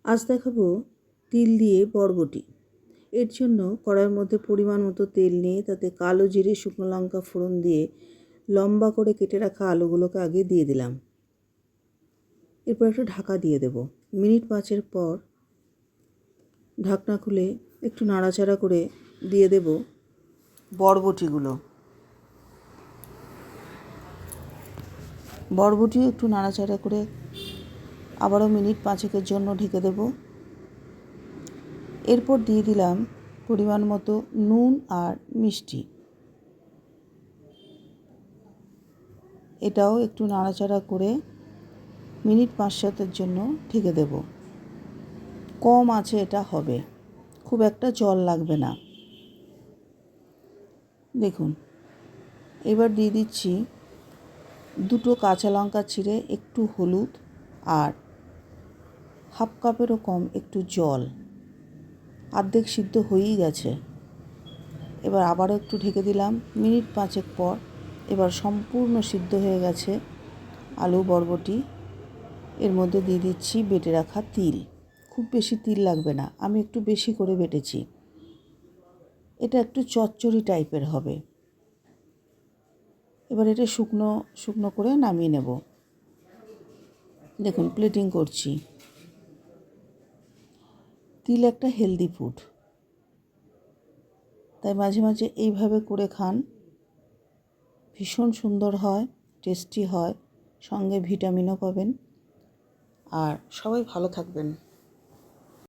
আজ দেখাবো তিল দিয়ে বরবটি। এর জন্য কড়াইয়ের মধ্যে পরিমাণ মতো তেল নিয়ে তাতে কালো জিরে, শুকনো লঙ্কা ফোড়ন দিয়ে লম্বা করে কেটে রাখা আলুগুলোকে আগে দিয়ে দিলাম। এরপর একটা ঢাকা দিয়ে দেব। মিনিট 5 পর ঢাকনা খুলে একটু নাড়াচাড়া করে দিয়ে দেব বরবটিগুলো। বরবটি একটু নাড়াচাড়া করে আবারও মিনিট 5 জন্য ঢেকে দেব। এরপর দিয়ে দিলাম পরিমাণ মতো নুন আর মিষ্টি। এটাও একটু নাড়াচাড়া করে মিনিট 5-7 জন্য ঢেকে দেব। কম আঁচে এটা হবে, খুব একটা জল লাগবে না। দেখুন, এবার দিয়ে দিচ্ছি 2 কাঁচা লঙ্কা চিড়ে, একটু হলুদ আর হাফ কাপেরও কম একটু জল। অর্ধেক সিদ্ধ হয়েই গেছে। এবার আবারও একটু ঢেকে দিলাম। মিনিট 5 পর এবার সম্পূর্ণ সিদ্ধ হয়ে গেছে আলু বরবটি। এর মধ্যে দিয়ে দিচ্ছি বেটে রাখা তিল। খুব বেশি তিল লাগবে না, আমি একটু বেশি করে বেটেছি। এটা একটু চচ্চড়ি টাইপের হবে। এবার এটা শুকনো শুকনো করে নামিয়ে নেব। দেখুন, প্লেটিং করছি। তিল একটা হেলদি ফুড, তাই মাঝে মাঝে এইভাবে করে খান। ভীষণ সুন্দর হয়, টেস্টি হয়, সঙ্গে ভিটামিনও পাবেন। আর সবাই ভালো থাকবেন।